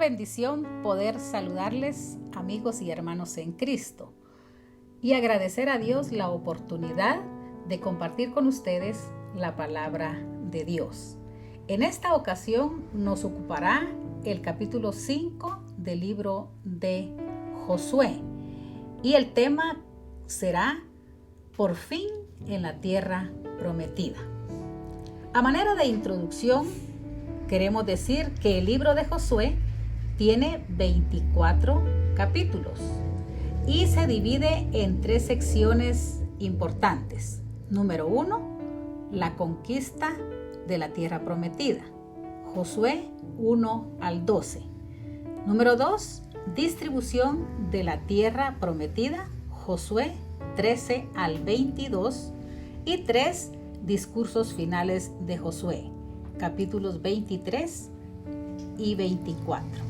bendición poder saludarles, amigos y hermanos en Cristo, y agradecer a Dios la oportunidad de compartir con ustedes la palabra de Dios. En esta ocasión nos ocupará el capítulo 5 del libro de Josué y el tema será Por fin en la tierra prometida. A manera de introducción, queremos decir que el libro de Josué tiene 24 capítulos y se divide en 3 secciones importantes. Número 1, la conquista de la tierra prometida. Josué 1 al 12. Número 2, distribución de la tierra prometida. Josué 13 al 22. Y 3, discursos finales de Josué, capítulos 23 y 24.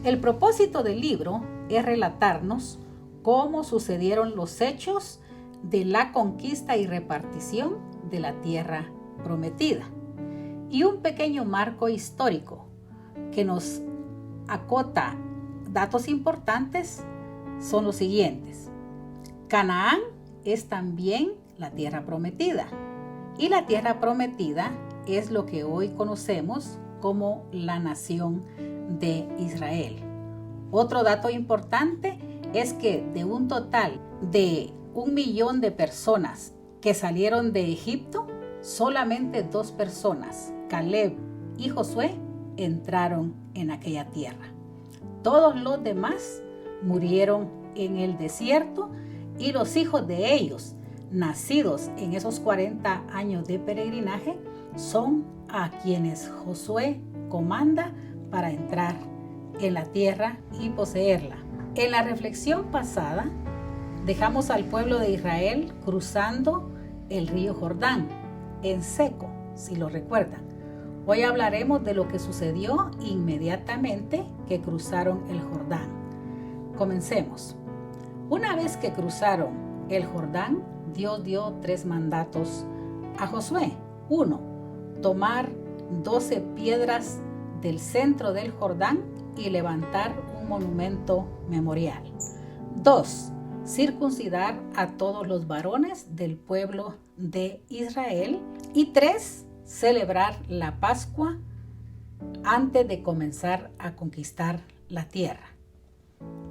El propósito del libro es relatarnos cómo sucedieron los hechos de la conquista y repartición de la tierra prometida. Y un pequeño marco histórico que nos acota datos importantes son los siguientes. Canaán es también la tierra prometida. Y la tierra prometida es lo que hoy conocemos como la nación de Israel. Otro dato importante es que de un total de 1 millón de personas que salieron de Egipto, solamente 2 personas, Caleb y Josué, entraron en aquella tierra. Todos los demás murieron en el desierto y los hijos de ellos, nacidos en esos 40 años de peregrinaje, son a quienes Josué comanda para entrar en la tierra y poseerla. En la reflexión pasada, dejamos al pueblo de Israel cruzando el río Jordán, en seco, si lo recuerdan. Hoy hablaremos de lo que sucedió inmediatamente que cruzaron el Jordán. Comencemos. Una vez que cruzaron el Jordán, Dios dio 3 mandatos a Josué. 1, tomar 12 piedras del centro del Jordán y levantar un monumento memorial. 2, circuncidar a todos los varones del pueblo de Israel. Y 3, celebrar la Pascua antes de comenzar a conquistar la tierra.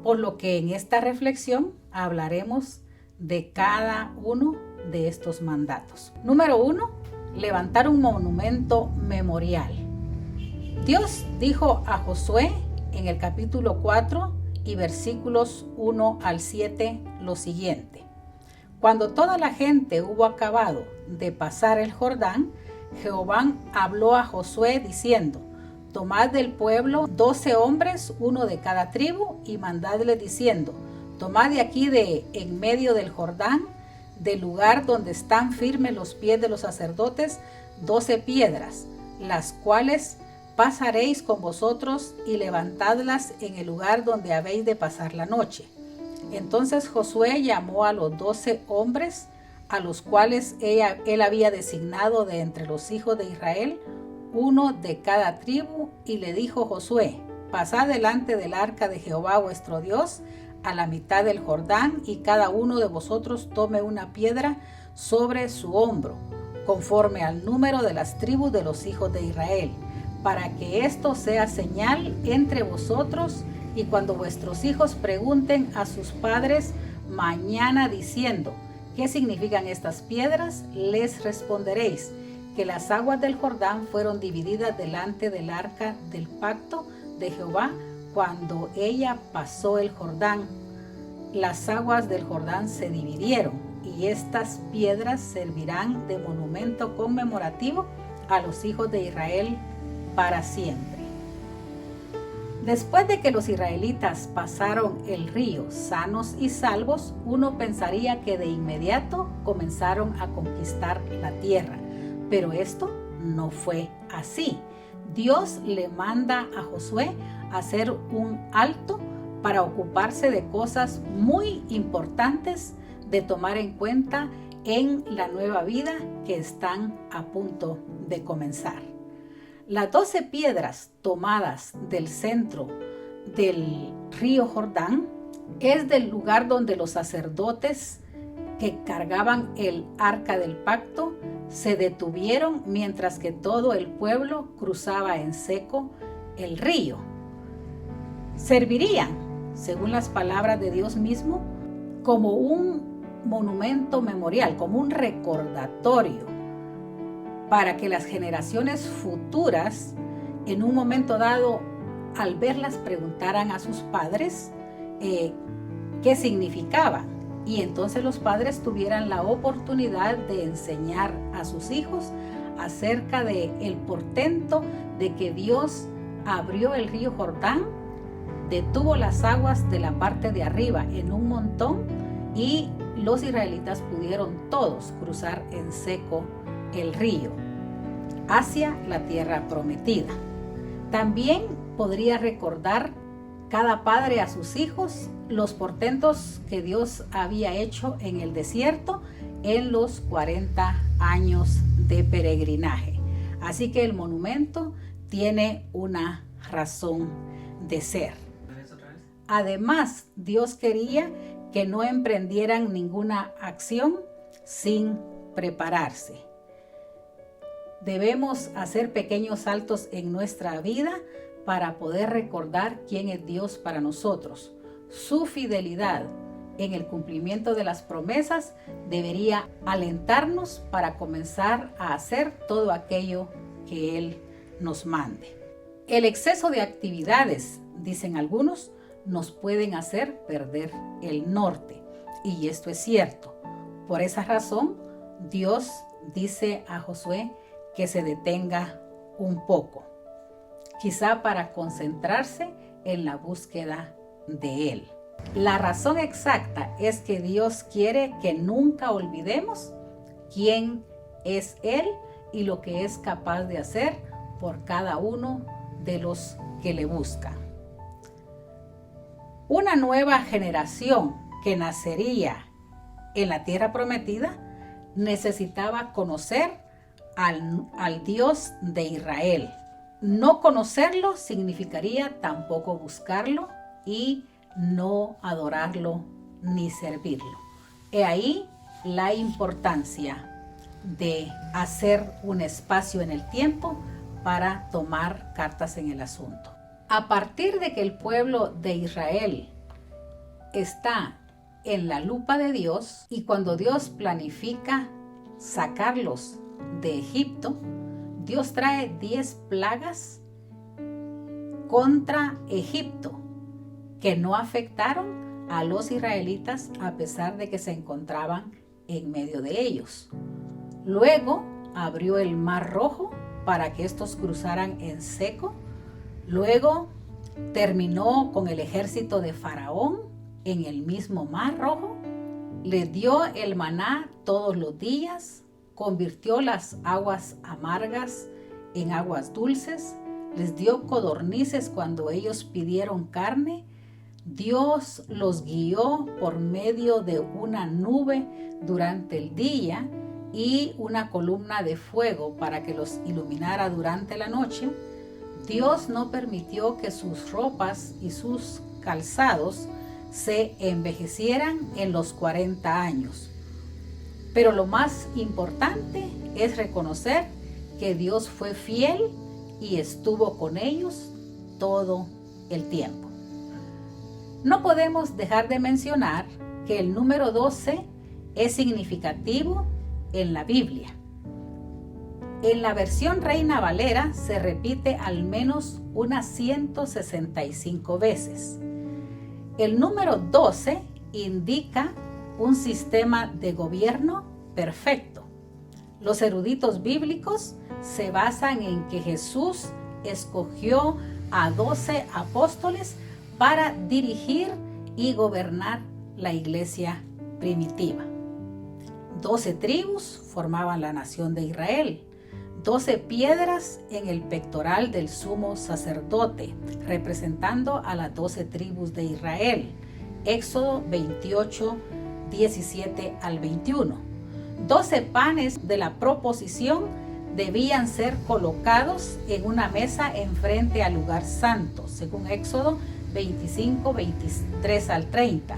Por lo que en esta reflexión hablaremos de cada uno de estos mandatos. Número 1, levantar un monumento memorial. Dios dijo a Josué en el capítulo 4 y versículos 1 al 7 lo siguiente. Cuando toda la gente hubo acabado de pasar el Jordán, Jehová habló a Josué diciendo: tomad del pueblo 12 hombres, uno de cada tribu, y mandadle diciendo: tomad de aquí de en medio del Jordán, del lugar donde están firmes los pies de los sacerdotes, 12 piedras, las cuales pasaréis con vosotros y levantadlas en el lugar donde habéis de pasar la noche. Entonces Josué llamó a los 12 hombres, a los cuales él había designado de entre los hijos de Israel, uno de cada tribu, y le dijo Josué: pasad delante del arca de Jehová vuestro Dios a la mitad del Jordán, y cada uno de vosotros tome una piedra sobre su hombro, conforme al número de las tribus de los hijos de Israel, para que esto sea señal entre vosotros, y cuando vuestros hijos pregunten a sus padres mañana diciendo: ¿qué significan estas piedras?, les responderéis que las aguas del Jordán fueron divididas delante del arca del pacto de Jehová cuando ella pasó el Jordán. Las aguas del Jordán se dividieron, y estas piedras servirán de monumento conmemorativo a los hijos de Israel para siempre. Después de que los israelitas pasaron el río sanos y salvos, uno pensaría que de inmediato comenzaron a conquistar la tierra, pero esto no fue así. Dios le manda a Josué hacer un alto para ocuparse de cosas muy importantes de tomar en cuenta en la nueva vida que están a punto de comenzar. Las 12 piedras tomadas del centro del río Jordán es del lugar donde los sacerdotes que cargaban el arca del pacto se detuvieron mientras que todo el pueblo cruzaba en seco el río. Servirían, según las palabras de Dios mismo, como un monumento memorial, como un recordatorio, para que las generaciones futuras, en un momento dado, al verlas, preguntaran a sus padres qué significaba. Y entonces los padres tuvieran la oportunidad de enseñar a sus hijos acerca del portento de que Dios abrió el río Jordán, detuvo las aguas de la parte de arriba en un montón y los israelitas pudieron todos cruzar en seco el río hacia la tierra prometida. También podría recordar cada padre a sus hijos los portentos que Dios había hecho en el desierto en los 40 años de peregrinaje. Así que el monumento tiene una razón de ser. Además, Dios quería que no emprendieran ninguna acción sin prepararse. Debemos hacer pequeños saltos en nuestra vida para poder recordar quién es Dios para nosotros. Su fidelidad en el cumplimiento de las promesas debería alentarnos para comenzar a hacer todo aquello que Él nos mande. El exceso de actividades, dicen algunos, nos pueden hacer perder el norte. Y esto es cierto. Por esa razón, Dios dice a Josué que se detenga un poco, quizá para concentrarse en la búsqueda de Él. La razón exacta es que Dios quiere que nunca olvidemos quién es Él y lo que es capaz de hacer por cada uno de los que le buscan. Una nueva generación que nacería en la tierra prometida necesitaba conocer al Dios de Israel. No conocerlo significaría tampoco buscarlo y no adorarlo ni servirlo. He ahí la importancia de hacer un espacio en el tiempo para tomar cartas en el asunto. A partir de que el pueblo de Israel está en la lupa de Dios y cuando Dios planifica sacarlos de Egipto, Dios trae 10 plagas contra Egipto que no afectaron a los israelitas a pesar de que se encontraban en medio de ellos. Luego abrió el Mar Rojo para que estos cruzaran en seco. Luego terminó con el ejército de Faraón en el mismo Mar Rojo. Les dio el maná todos los días. Convirtió las aguas amargas en aguas dulces. Les dio codornices cuando ellos pidieron carne. Dios los guió por medio de una nube durante el día y una columna de fuego para que los iluminara durante la noche. Dios no permitió que sus ropas y sus calzados se envejecieran en los 40 años. Pero lo más importante es reconocer que Dios fue fiel y estuvo con ellos todo el tiempo. No podemos dejar de mencionar que el número 12 es significativo en la Biblia. En la versión Reina Valera se repite al menos unas 165 veces. El número 12 indica un sistema de gobierno perfecto. Los eruditos bíblicos se basan en que Jesús escogió a 12 apóstoles para dirigir y gobernar la iglesia primitiva. 12 tribus formaban la nación de Israel. 12 piedras en el pectoral del sumo sacerdote, representando a las 12 tribus de Israel. Éxodo 28, 17 al 21. 12 panes de la proposición debían ser colocados en una mesa enfrente al lugar santo, según Éxodo 25, 23 al 30.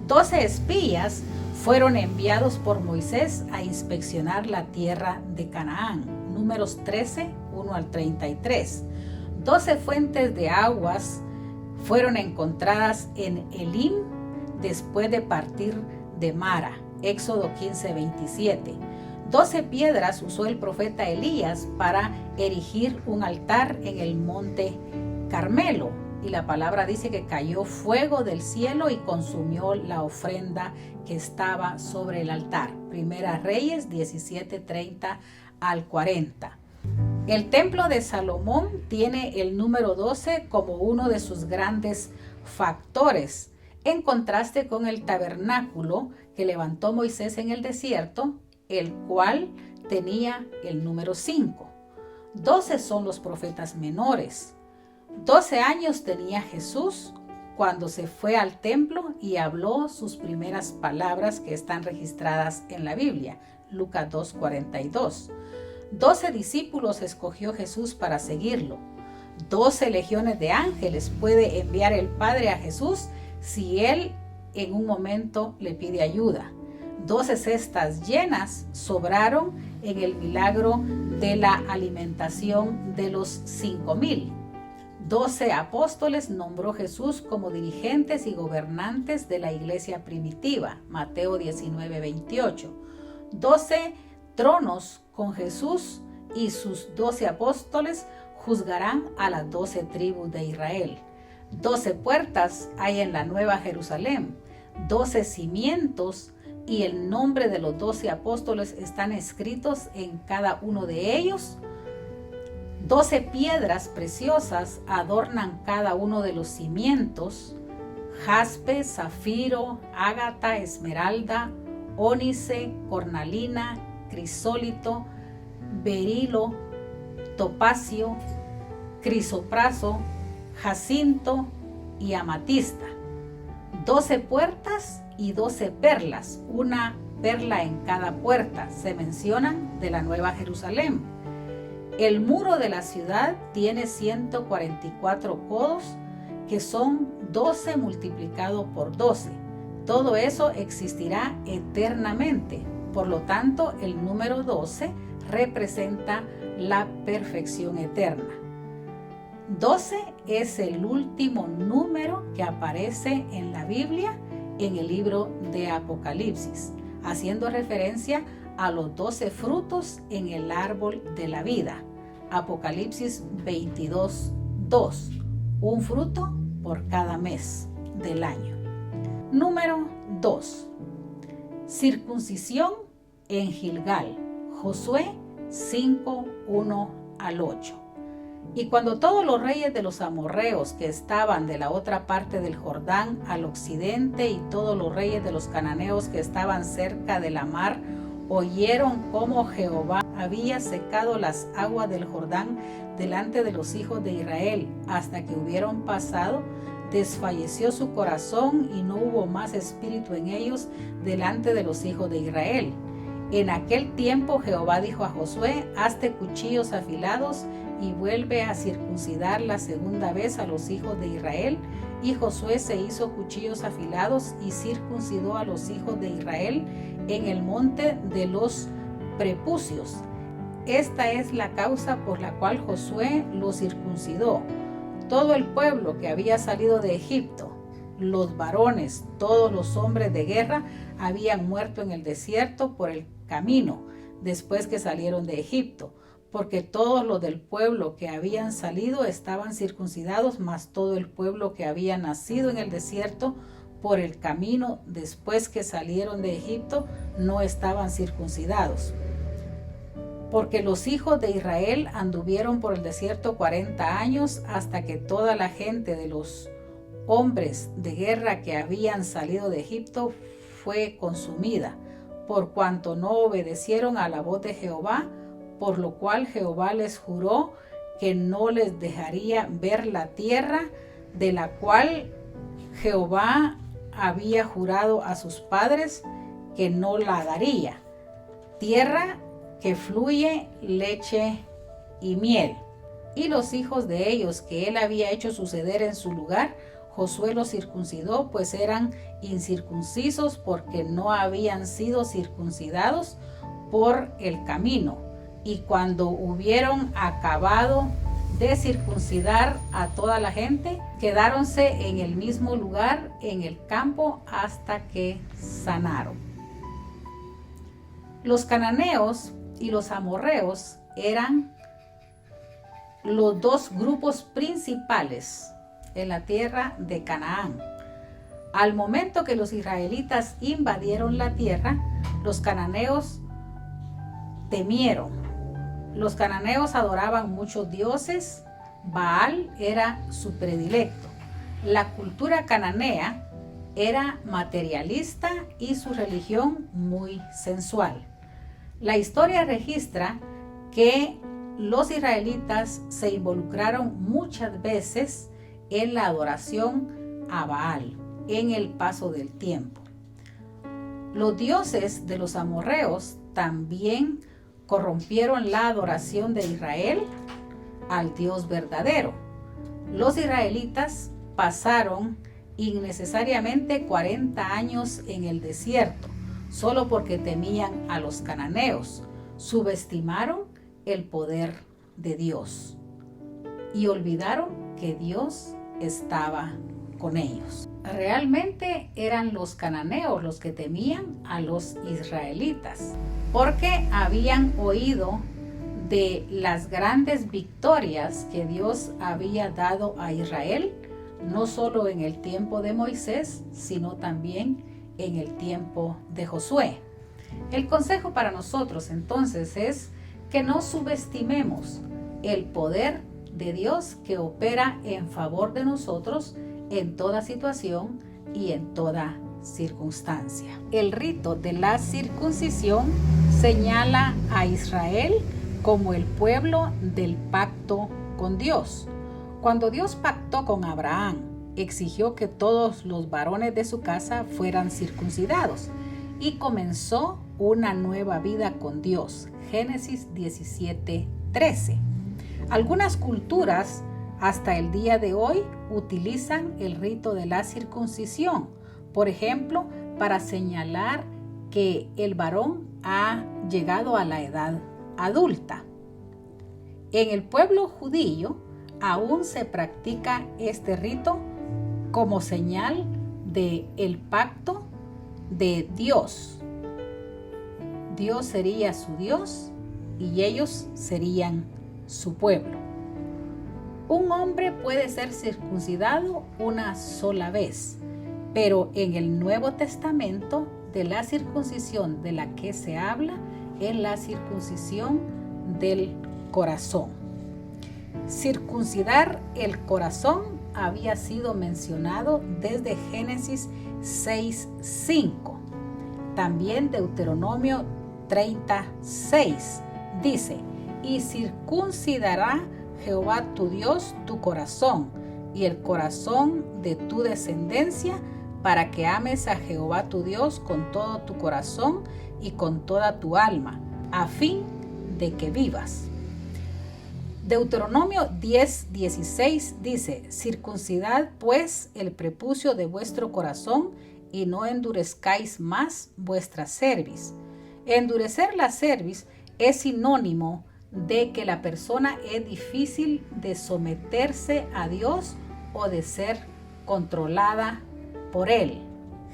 12 espías fueron enviados por Moisés a inspeccionar la tierra de Canaán, Números 13, 1 al 33. 12 fuentes de aguas fueron encontradas en Elim después de partir de Mara, Éxodo 15, 27. 12 piedras usó el profeta Elías para erigir un altar en el monte Carmelo, y la palabra dice que cayó fuego del cielo y consumió la ofrenda que estaba sobre el altar. Primera Reyes 17, 30 al 40. El templo de Salomón tiene el número 12 como uno de sus grandes factores, en contraste con el tabernáculo que levantó Moisés en el desierto, el cual tenía el número 5. 12 son los profetas menores. 12 años tenía Jesús cuando se fue al templo y habló sus primeras palabras que están registradas en la Biblia, Lucas 2:42. 12 discípulos escogió Jesús para seguirlo. 12 legiones de ángeles puede enviar el Padre a Jesús si Él en un momento le pide ayuda. 12 cestas llenas sobraron en el milagro de la alimentación de los 5,000. 12 apóstoles nombró Jesús como dirigentes y gobernantes de la iglesia primitiva, Mateo 19, 28. 12 tronos con Jesús y sus 12 apóstoles juzgarán a las 12 tribus de Israel. 12 puertas hay en la Nueva Jerusalén, 12 cimientos, y el nombre de los 12 apóstoles están escritos en cada uno de ellos. 12 piedras preciosas adornan cada uno de los cimientos: jaspe, zafiro, ágata, esmeralda, ónice, cornalina, crisólito, berilo, topacio, crisopraso, jacinto y amatista. 12 puertas y 12 perlas, una perla en cada puerta, se mencionan de la Nueva Jerusalén. El muro de la ciudad tiene 144 codos, que son 12 multiplicado por 12. Todo eso existirá eternamente. Por lo tanto, el número 12 representa la perfección eterna. 12 es el último número que aparece en la Biblia en el libro de Apocalipsis, haciendo referencia a los 12 frutos en el árbol de la vida. Apocalipsis 22, 2. Un fruto por cada mes del año. Número 2. Circuncisión en Gilgal. Josué 5, 1 al 8. Y cuando todos los reyes de los amorreos que estaban de la otra parte del Jordán al occidente y todos los reyes de los cananeos que estaban cerca de la mar oyeron cómo Jehová había secado las aguas del Jordán delante de los hijos de Israel hasta que hubieron pasado, desfalleció su corazón y no hubo más espíritu en ellos delante de los hijos de Israel. En aquel tiempo Jehová dijo a Josué: hazte cuchillos afilados y vuelve a circuncidar la segunda vez a los hijos de Israel. Y Josué se hizo cuchillos afilados y circuncidó a los hijos de Israel en el monte de los prepucios. Esta es la causa por la cual Josué los circuncidó. Todo el pueblo que había salido de Egipto, los varones, todos los hombres de guerra, habían muerto en el desierto por el camino, después que salieron de Egipto, porque todos los del pueblo que habían salido estaban circuncidados, mas todo el pueblo que había nacido en el desierto por el camino después que salieron de Egipto no estaban circuncidados. Porque los hijos de Israel anduvieron por el desierto 40 años hasta que toda la gente de los hombres de guerra que habían salido de Egipto fue consumida, por cuanto no obedecieron a la voz de Jehová, por lo cual Jehová les juró que no les dejaría ver la tierra de la cual Jehová había jurado a sus padres que no la daría, tierra que fluye leche y miel. Y los hijos de ellos que él había hecho suceder en su lugar, Josué los circuncidó, pues eran incircuncisos porque no habían sido circuncidados por el camino. Y cuando hubieron acabado de circuncidar a toda la gente, quedáronse en el mismo lugar en el campo hasta que sanaron. Los cananeos y los amorreos eran los dos grupos principales en la tierra de Canaán. Al momento que los israelitas invadieron la tierra, los cananeos temieron. Los cananeos adoraban muchos dioses. Baal era su predilecto. La cultura cananea era materialista y su religión muy sensual. La historia registra que los israelitas se involucraron muchas veces en la adoración a Baal en el paso del tiempo. Los dioses de los amorreos también corrompieron la adoración de Israel al Dios verdadero. Los israelitas pasaron innecesariamente 40 años en el desierto, solo porque temían a los cananeos. Subestimaron el poder de Dios y olvidaron que Dios estaba con ellos. Realmente eran los cananeos los que temían a los israelitas, porque habían oído de las grandes victorias que Dios había dado a Israel, no solo en el tiempo de Moisés, sino también en el tiempo de Josué. El consejo para nosotros entonces es que no subestimemos el poder de Dios que opera en favor de nosotros en toda situación y en toda circunstancia. El rito de la circuncisión señala a Israel como el pueblo del pacto con Dios. Cuando Dios pactó con Abraham, exigió que todos los varones de su casa fueran circuncidados y comenzó una nueva vida con Dios. Génesis 17:13. Algunas culturas hasta el día de hoy utilizan el rito de la circuncisión, por ejemplo, para señalar que el varón ha llegado a la edad adulta. En el pueblo judío aún se practica este rito como señal de el pacto de Dios. Dios sería su Dios y ellos serían su pueblo. Un hombre puede ser circuncidado una sola vez, pero en el Nuevo Testamento de la circuncisión de la que se habla es la circuncisión del corazón. Circuncidar el corazón había sido mencionado desde Génesis 6:5. También Deuteronomio 30:6 dice: y circuncidará Jehová tu Dios tu corazón y el corazón de tu descendencia, para que ames a Jehová tu Dios con todo tu corazón y con toda tu alma, a fin de que vivas. Deuteronomio 10:16 dice: circuncidad pues el prepucio de vuestro corazón y no endurezcáis más vuestra cerviz. Endurecer la cerviz es sinónimo de que la persona es difícil de someterse a Dios o de ser controlada por Él.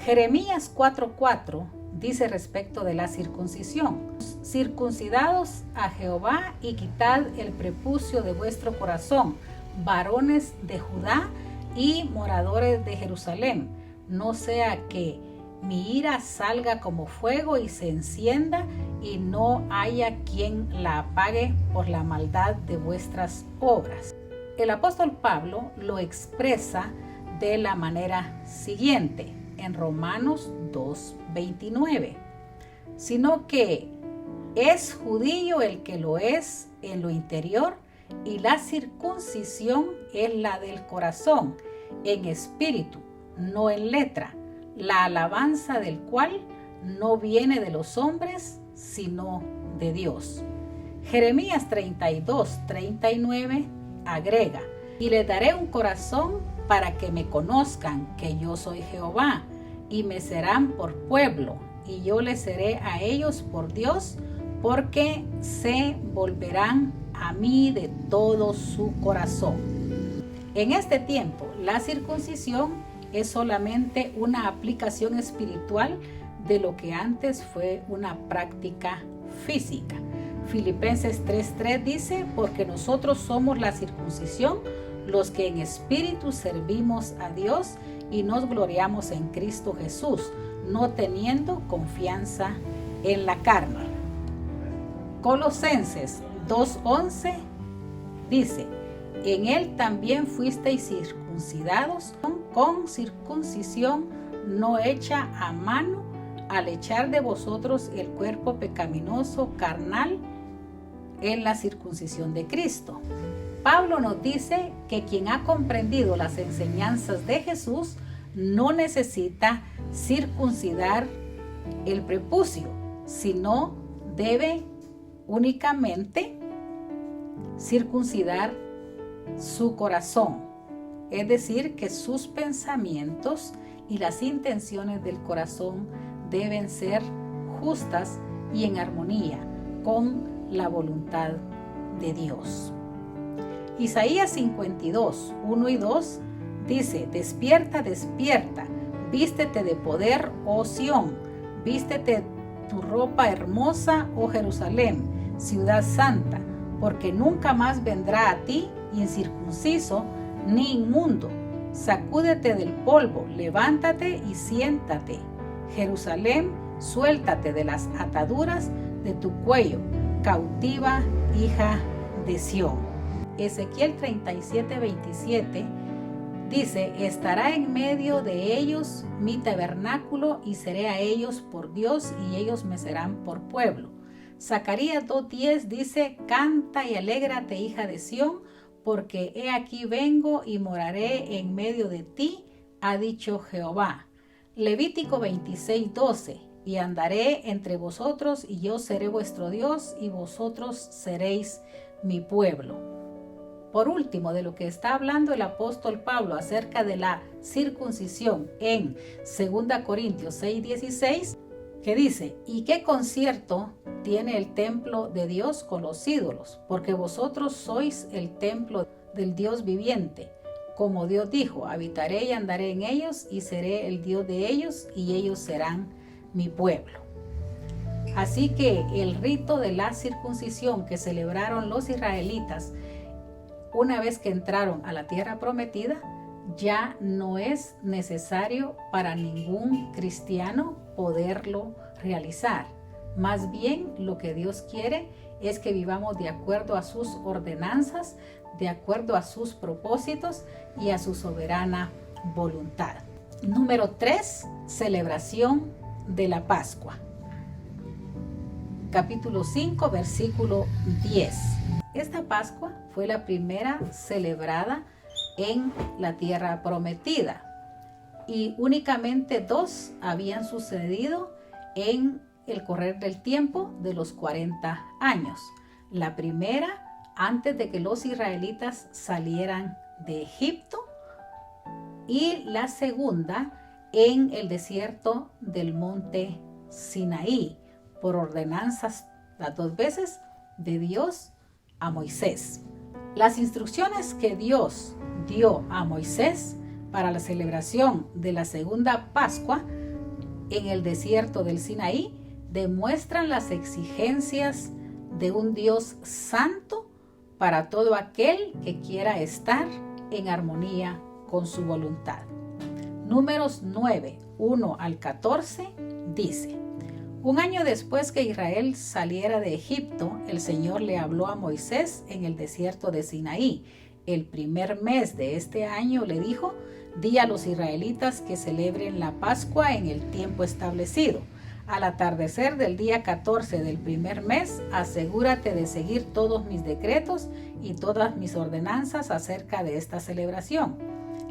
Jeremías 4:4 dice respecto de la circuncisión: circuncidados a Jehová y quitad el prepucio de vuestro corazón, varones de Judá y moradores de Jerusalén, no sea que mi ira salga como fuego y se encienda y no haya quien la apague por la maldad de vuestras obras. El apóstol Pablo lo expresa de la manera siguiente en Romanos 2:29, sino que es judío el que lo es en lo interior, y la circuncisión es la del corazón, en espíritu, no en letra, la alabanza del cual no viene de los hombres, sino de Dios. Jeremías 32:39 agrega: y les daré un corazón para que me conozcan que yo soy Jehová, y me serán por pueblo, y yo les seré a ellos por Dios, porque se volverán a mí de todo su corazón. En este tiempo, la circuncisión es solamente una aplicación espiritual de lo que antes fue una práctica física. Filipenses 3:3 dice: porque nosotros somos la circuncisión, los que en espíritu servimos a Dios y nos gloriamos en Cristo Jesús, no teniendo confianza en la carne. Colosenses 2:11 dice: en él también fuisteis circuncidados con circuncisión no hecha a mano, al echar de vosotros el cuerpo pecaminoso carnal en la circuncisión de Cristo. Pablo nos dice que quien ha comprendido las enseñanzas de Jesús no necesita circuncidar el prepucio, sino debe únicamente circuncidar su corazón, es decir, que sus pensamientos y las intenciones del corazón deben ser justas y en armonía con la voluntad de Dios. Isaías 52:1 y 2 dice: despierta, despierta, vístete de poder, oh Sión, vístete tu ropa hermosa, oh Jerusalén, ciudad santa, porque nunca más vendrá a ti incircunciso ni inmundo. Sacúdete del polvo, levántate y siéntate. Jerusalén, suéltate de las ataduras de tu cuello, cautiva hija de Sión. Ezequiel 37:27 dice: estará en medio de ellos mi tabernáculo y seré a ellos por Dios y ellos me serán por pueblo. Zacarías 2:10 dice: canta y alégrate, hija de Sión, porque he aquí vengo y moraré en medio de ti, ha dicho Jehová. Levítico 26:12 y andaré entre vosotros y yo seré vuestro Dios y vosotros seréis mi pueblo. Por último, de lo que está hablando el apóstol Pablo acerca de la circuncisión en 2 Corintios 6:16, que dice: ¿y qué concierto tiene el templo de Dios con los ídolos? Porque vosotros sois el templo del Dios viviente. Como Dios dijo: habitaré y andaré en ellos y seré el Dios de ellos y ellos serán mi pueblo. Así que el rito de la circuncisión que celebraron los israelitas una vez que entraron a la tierra prometida ya no es necesario para ningún cristiano poderlo realizar. Más bien, lo que Dios quiere es que vivamos de acuerdo a sus ordenanzas, de acuerdo a sus propósitos y a su soberana voluntad. Número 3, celebración de la Pascua. Capítulo 5, versículo 10. Esta Pascua fue la primera celebrada en la tierra prometida y únicamente 2 habían sucedido en el correr del tiempo de los 40 años. La primera, antes de que los israelitas salieran de Egipto, y la segunda en el desierto del monte Sinaí, por ordenanzas las 2 veces de Dios a Moisés. Las instrucciones que Dios dio a Moisés para la celebración de la segunda Pascua en el desierto del Sinaí demuestran las exigencias de un Dios santo para todo aquel que quiera estar en armonía con su voluntad. Números 9, 1 al 14 dice: un año después que Israel saliera de Egipto, el Señor le habló a Moisés en el desierto de Sinaí. El primer mes de este año le dijo: di a los israelitas que celebren la Pascua en el tiempo establecido. Al atardecer del día 14 del primer mes, asegúrate de seguir todos mis decretos y todas mis ordenanzas acerca de esta celebración.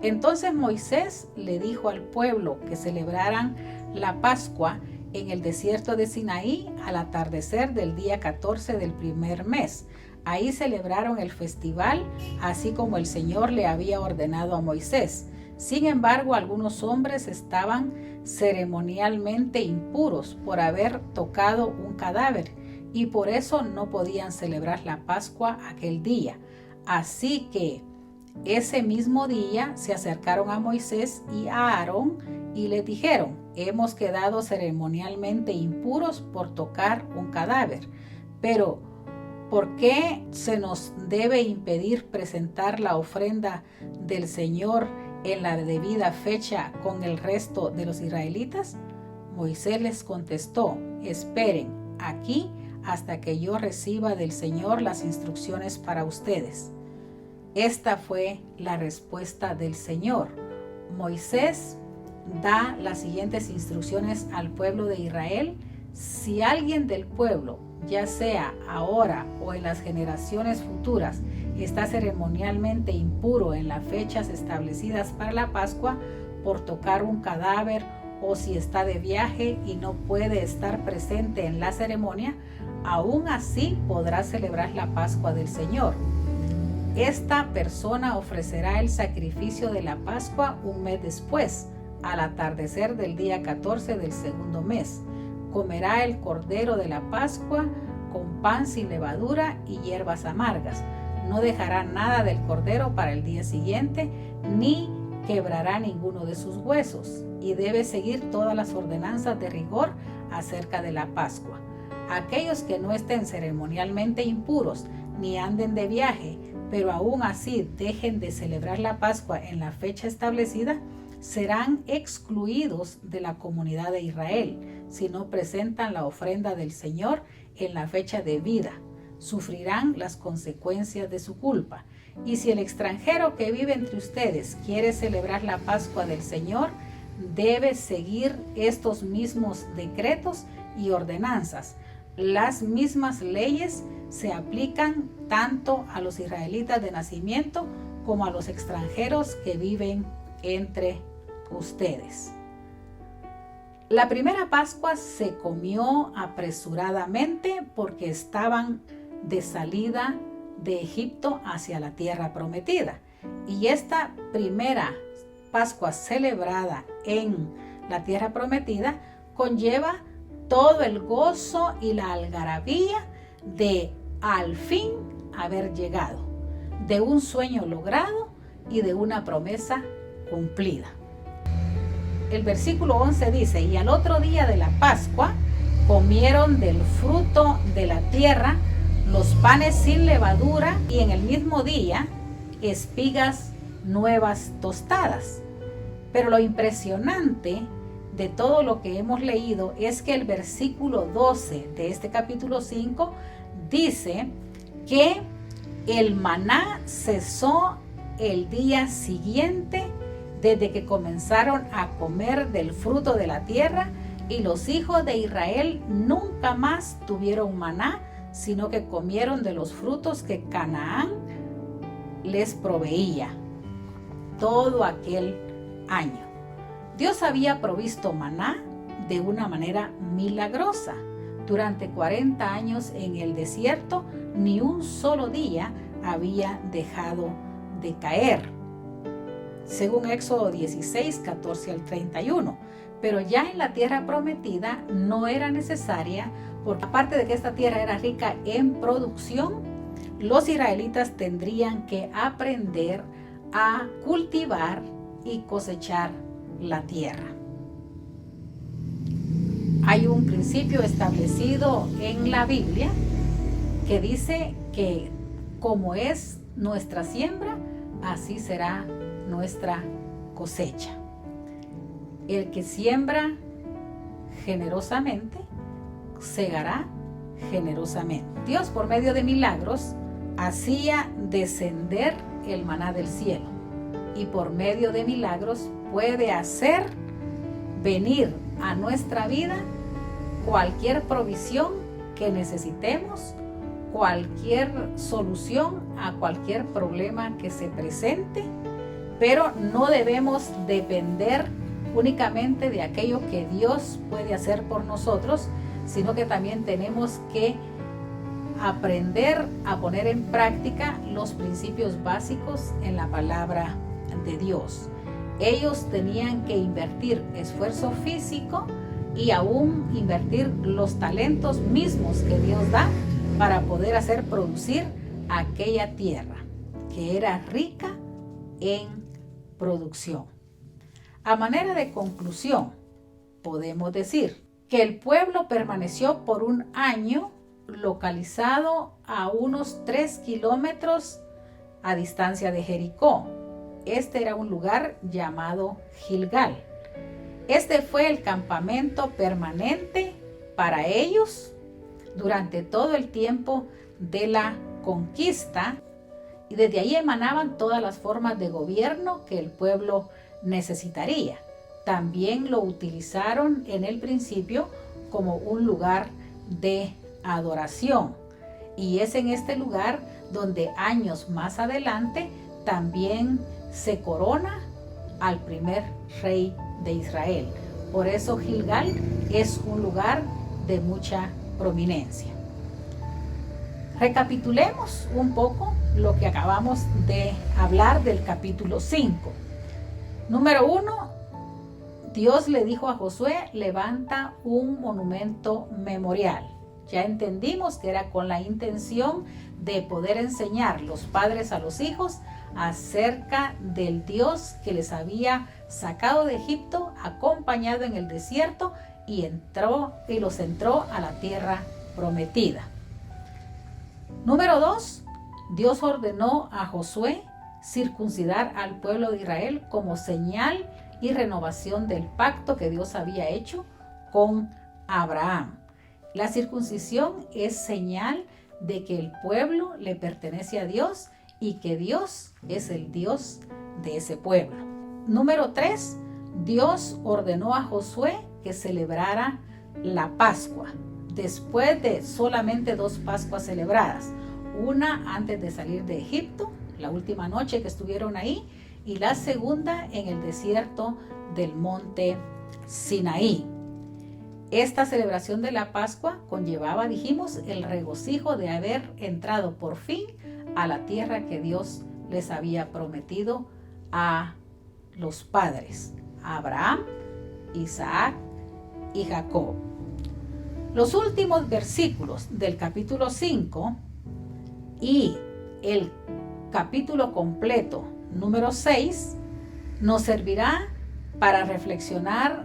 Entonces Moisés le dijo al pueblo que celebraran la Pascua en el desierto de Sinaí al atardecer del día 14 del primer mes. Ahí celebraron el festival, así como el Señor le había ordenado a Moisés. Sin embargo, algunos hombres estaban ceremonialmente impuros por haber tocado un cadáver y por eso no podían celebrar la Pascua aquel día. Así que ese mismo día se acercaron a Moisés y a Aarón y les dijeron: hemos quedado ceremonialmente impuros por tocar un cadáver, pero ¿por qué se nos debe impedir presentar la ofrenda del Señor en la debida fecha con el resto de los israelitas? Moisés les contestó: esperen aquí hasta que yo reciba del Señor las instrucciones para ustedes. Esta fue la respuesta del Señor. Moisés da las siguientes instrucciones al pueblo de Israel. Si alguien del pueblo, ya sea ahora o en las generaciones futuras, está ceremonialmente impuro en las fechas establecidas para la Pascua por tocar un cadáver, o si está de viaje y no puede estar presente en la ceremonia, aún así podrá celebrar la Pascua del Señor. Esta persona ofrecerá el sacrificio de la Pascua un mes después, al atardecer del día 14 del segundo mes. Comerá el cordero de la Pascua con pan sin levadura y hierbas amargas. No dejará nada del cordero para el día siguiente, ni quebrará ninguno de sus huesos, y debe seguir todas las ordenanzas de rigor acerca de la Pascua. Aquellos que no estén ceremonialmente impuros, ni anden de viaje, pero aún así dejen de celebrar la Pascua en la fecha establecida, serán excluidos de la comunidad de Israel si no presentan la ofrenda del Señor en la fecha debida. Sufrirán las consecuencias de su culpa. Y si el extranjero que vive entre ustedes quiere celebrar la Pascua del Señor, debe seguir estos mismos decretos y ordenanzas. Las mismas leyes se aplican tanto a los israelitas de nacimiento como a los extranjeros que viven entre ustedes. La primera Pascua se comió apresuradamente porque estaban de salida de Egipto hacia la tierra prometida. Y esta primera Pascua celebrada en la tierra prometida conlleva todo el gozo y la algarabía de al fin haber llegado, de un sueño logrado y de una promesa cumplida. El versículo 11 dice: y al otro día de la Pascua comieron del fruto de la tierra los panes sin levadura, y en el mismo día espigas nuevas tostadas. Pero lo impresionante de todo lo que hemos leído es que el versículo 12 de este capítulo 5 dice que el maná cesó el día siguiente desde que comenzaron a comer del fruto de la tierra, y los hijos de Israel nunca más tuvieron maná, sino que comieron de los frutos que Canaán les proveía todo aquel año. Dios había provisto maná de una manera milagrosa. Durante 40 años en el desierto, ni un solo día había dejado de caer, según Éxodo 16, 14 al 31. Pero ya en la tierra prometida no era necesaria, porque aparte de que esta tierra era rica en producción, los israelitas tendrían que aprender a cultivar y cosechar la tierra. Hay un principio establecido en la Biblia que dice que como es nuestra siembra, así será nuestra cosecha. El que siembra generosamente, segará generosamente. Dios, por medio de milagros, hacía descender el maná del cielo, y por medio de milagros puede hacer venir a nuestra vida cualquier provisión que necesitemos, cualquier solución a cualquier problema que se presente, pero no debemos depender únicamente de aquello que Dios puede hacer por nosotros, sino que también tenemos que aprender a poner en práctica los principios básicos en la palabra de Dios. Ellos tenían que invertir esfuerzo físico y aún invertir los talentos mismos que Dios da para poder hacer producir aquella tierra que era rica en producción. A manera de conclusión, podemos decir que el pueblo permaneció por un año localizado a unos 3 kilómetros a distancia de Jericó. Este era un lugar llamado Gilgal. Este fue el campamento permanente para ellos durante todo el tiempo de la conquista, y desde ahí emanaban todas las formas de gobierno que el pueblo necesitaría. También lo utilizaron en el principio como un lugar de adoración, y es en este lugar donde años más adelante también se corona al primer rey de Israel. Por eso Gilgal es un lugar de mucha prominencia. Recapitulemos un poco lo que acabamos de hablar del capítulo 5. Número 1, Dios le dijo a Josué: levanta un monumento memorial. Ya entendimos que era con la intención de poder enseñar los padres a los hijos acerca del Dios que les había sacado de Egipto, acompañado en el desierto y los entró a la tierra prometida. Número 2, Dios ordenó a Josué circuncidar al pueblo de Israel como señal y renovación del pacto que Dios había hecho con Abraham. La circuncisión es señal de que el pueblo le pertenece a Dios y que Dios es el Dios de ese pueblo. Número 3, Dios ordenó a Josué que celebrara la Pascua, después de solamente 2 Pascuas celebradas. Una antes de salir de Egipto, la última noche que estuvieron ahí, y la segunda en el desierto del monte Sinaí. Esta celebración de la Pascua conllevaba, dijimos, el regocijo de haber entrado por fin a la tierra que Dios les había prometido a los padres, a Abraham, Isaac y Jacob. Los últimos versículos del capítulo 5 y el capítulo completo número 6 nos servirá para reflexionar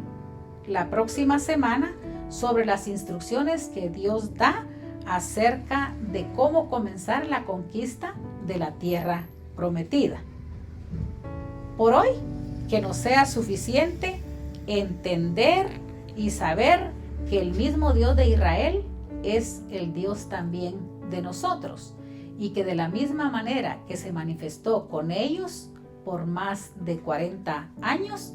la próxima semana sobre las instrucciones que Dios da acerca de cómo comenzar la conquista de la tierra prometida. Por hoy, que nos sea suficiente entender y saber que el mismo Dios de Israel es el Dios también de nosotros, y que de la misma manera que se manifestó con ellos por más de 40 años,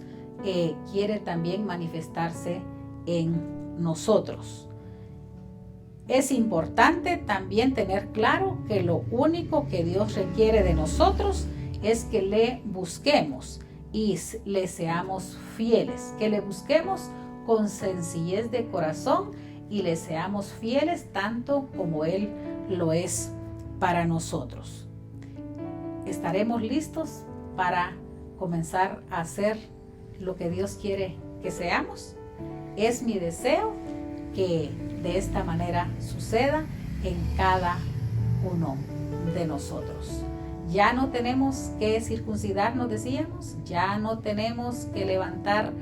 quiere también manifestarse en nosotros. Es importante también tener claro que lo único que Dios requiere de nosotros es que le busquemos y le seamos fieles, que le busquemos con sencillez de corazón y le seamos fieles tanto como Él lo es para nosotros. Estaremos listos para comenzar a hacer lo que Dios quiere que seamos. Es mi deseo que de esta manera suceda en cada uno de nosotros. Ya no tenemos que circuncidarnos, decíamos, ya no tenemos que levantar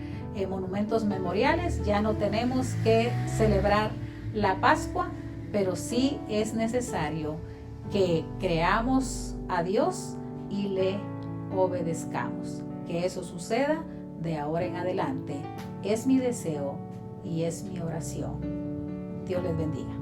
monumentos memoriales, ya no tenemos que celebrar la Pascua, pero sí es necesario que creamos a Dios y le obedezcamos. Que eso suceda de ahora en adelante. Es mi deseo y es mi oración. Dios les bendiga.